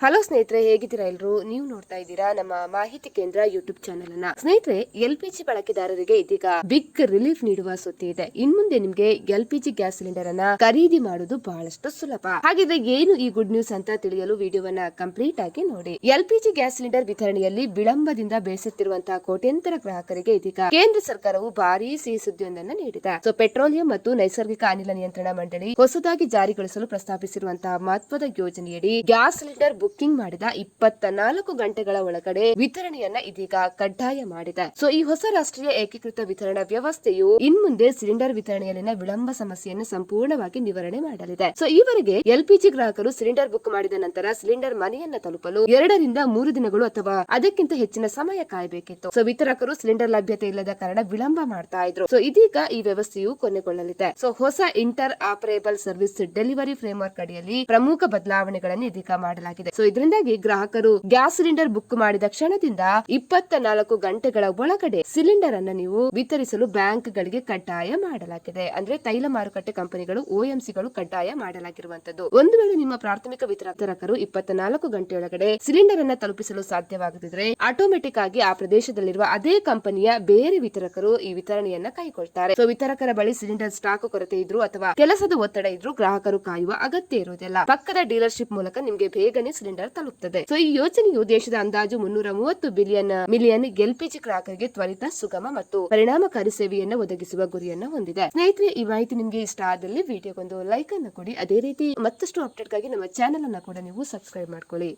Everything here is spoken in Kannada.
ಹಲೋ ಸ್ನೇಹಿತರೆ, ಹೇಗಿದ್ದೀರಾ ಎಲ್ರು? ನೀವು ನೋಡ್ತಾ ಇದ್ದೀರಾ ನಮ್ಮ ಮಾಹಿತಿ ಕೇಂದ್ರ ಯೂಟ್ಯೂಬ್ ಚಾನೆಲ್ ಅನ್ನ. ಸ್ನೇಹಿತರೆ, LPG ಬಳಕೆದಾರರಿಗೆ ಇದೀಗ ಬಿಗ್ ರಿಲೀಫ್ ನೀಡುವ ಸುದ್ದಿ ಇದೆ. ಇನ್ಮುಂದೆ ನಿಮ್ಗೆ LPG ಗ್ಯಾಸ್ ಸಿಲಿಂಡರ್ ಅನ್ನ ಖರೀದಿ ಮಾಡುವುದು ಬಹಳಷ್ಟು ಸುಲಭ. ಹಾಗಿದ್ರೆ ಏನು ಈ ಗುಡ್ ನ್ಯೂಸ್ ಅಂತ ತಿಳಿಯಲು ವಿಡಿಯೋವನ್ನ ಕಂಪ್ಲೀಟ್ ಆಗಿ ನೋಡಿ. LPG ಗ್ಯಾಸ್ ಸಿಲಿಂಡರ್ ವಿತರಣೆಯಲ್ಲಿ ವಿಳಂಬದಿಂದ ಬೇಸತ್ತಿರುವಂತಹ ಕೋಟ್ಯಂತರ ಗ್ರಾಹಕರಿಗೆ ಇದೀಗ ಕೇಂದ್ರ ಸರ್ಕಾರವು ಭಾರೀ ಸಿಹಿ ಸುದ್ದಿಯೊಂದನ್ನು ನೀಡಿದೆ. ಪೆಟ್ರೋಲಿಯಂ ಮತ್ತು ನೈಸರ್ಗಿಕ ಅನಿಲ ನಿಯಂತ್ರಣ ಮಂಡಳಿ ಹೊಸದಾಗಿ ಜಾರಿಗೊಳಿಸಲು ಪ್ರಸ್ತಾಪಿಸಿರುವಂತಹ ಮಹತ್ವದ ಯೋಜನೆಯಡಿ ಗ್ಯಾಸ್ ಸಿಲಿಂಡರ್ ಬುಕ್ಕಿಂಗ್ ಮಾಡಿದ 24 ಗಂಟೆಗಳ ಒಳಗಡೆ ವಿತರಣೆಯನ್ನ ಇದೀಗ ಕಡ್ಡಾಯ ಮಾಡಿದೆ. ಈ ಹೊಸ ರಾಷ್ಟ್ರೀಯ ಏಕೀಕೃತ ವಿತರಣಾ ವ್ಯವಸ್ಥೆಯು ಇನ್ಮುಂದೆ ಸಿಲಿಂಡರ್ ವಿತರಣೆಯಲ್ಲಿನ ವಿಳಂಬ ಸಮಸ್ಯೆಯನ್ನು ಸಂಪೂರ್ಣವಾಗಿ ನಿವಾರಣೆ ಮಾಡಲಿದೆ. ಈವರೆಗೆ LPG ಗ್ರಾಹಕರು ಸಿಲಿಂಡರ್ ಬುಕ್ ಮಾಡಿದ ನಂತರ ಸಿಲಿಂಡರ್ ಮನೆಯನ್ನ ತಲುಪಲು 2 ರಿಂದ 3 ದಿನಗಳು ಅಥವಾ ಅದಕ್ಕಿಂತ ಹೆಚ್ಚಿನ ಸಮಯ ಕಾಯಬೇಕಿತ್ತು. ವಿತರಕರು ಸಿಲಿಂಡರ್ ಲಭ್ಯತೆ ಇಲ್ಲದ ಕಾರಣ ವಿಳಂಬ ಮಾಡ್ತಾ ಇದ್ರು. ಇದೀಗ ಈ ವ್ಯವಸ್ಥೆಯು ಕೊನೆಗೊಳ್ಳಲಿದೆ. ಹೊಸ inter operable service delivery framework ಅಡಿಯಲ್ಲಿ ಪ್ರಮುಖ ಬದಲಾವಣೆಗಳನ್ನು ಇದೀಗ ಮಾಡಲಾಗಿದೆ. ಇದರಿಂದಾಗಿ ಗ್ರಾಹಕರು ಗ್ಯಾಸ್ ಸಿಲಿಂಡರ್ ಬುಕ್ ಮಾಡಿದ ಕ್ಷಣದಿಂದ 24 ಗಂಟೆಗಳ ಒಳಗಡೆ ಸಿಲಿಂಡರ್ ಅನ್ನ ನೀವು ವಿತರಿಸಲು ಬ್ಯಾಂಕ್ ಗಳಿಗೆ ಕಡ್ಡಾಯ ಮಾಡಲಾಗಿದೆ. ಅಂದ್ರೆ ತೈಲ ಮಾರುಕಟ್ಟೆ ಕಂಪನಿಗಳು OMC ಗಳು ಕಡ್ಡಾಯ ಮಾಡಲಾಗಿರುವಂತದ್ದು. ಒಂದು ವೇಳೆ ನಿಮ್ಮ ಪ್ರಾಥಮಿಕ ವಿತರಕರು 24 ಗಂಟೆಯೊಳಗಡೆ ಸಿಲಿಂಡರ್ ಅನ್ನ ತಲುಪಿಸಲು ಸಾಧ್ಯವಾಗದಿದ್ರೆ ಆಟೋಮೆಟಿಕ್ ಆಗಿ ಆ ಪ್ರದೇಶದಲ್ಲಿರುವ ಅದೇ ಕಂಪನಿಯ ಬೇರೆ ವಿತರಕರು ಈ ವಿತರಣೆಯನ್ನ ಕೈಗೊಳ್ತಾರೆ. ವಿತರಕರ ಬಳಿ ಸಿಲಿಂಡರ್ ಸ್ಟಾಕ್ ಕೊರತೆ ಇದ್ರು ಅಥವಾ ಕೆಲಸದ ಒತ್ತಡ ಇದ್ರು ಗ್ರಾಹಕರು ಕಾಯುವ ಅಗತ್ಯ ಇರುವುದಿಲ್ಲ. ಪಕ್ಕದ ಡೀಲರ್ಶಿಪ್ ಮೂಲಕ ನಿಮಗೆ ಬೇಗನೆ ಸಿಲಿಂಡರ್ ತಲುಪುತ್ತದೆ. ಈ ಯೋಜನೆಯು ದೇಶದ ಅಂದಾಜು 330 ಮಿಲಿಯನ್ LPG ಗ್ರಾಹಕರಿಗೆ ತ್ವರಿತ, ಸುಗಮ ಮತ್ತು ಪರಿಣಾಮಕಾರಿ ಸೇವೆಯನ್ನು ಒದಗಿಸುವ ಗುರಿಯನ್ನು ಹೊಂದಿದೆ. ಸ್ನೇಹಿತರೆ, ಈ ಮಾಹಿತಿ ನಿಮಗೆ ಇಷ್ಟ ಆದಲ್ಲಿ ವಿಡಿಯೋಗೊಂದು ಲೈಕ್ ಅನ್ನು ಕೊಡಿ. ಅದೇ ರೀತಿ ಮತ್ತಷ್ಟು ಅಪ್ಡೇಟ್ ಗಾಗಿ ನಮ್ಮ ಚಾನೆಲ್ ಅನ್ನು ಕೂಡ ನೀವು ಸಬ್ಸ್ಕ್ರೈಬ್ ಮಾಡ್ಕೊಳ್ಳಿ.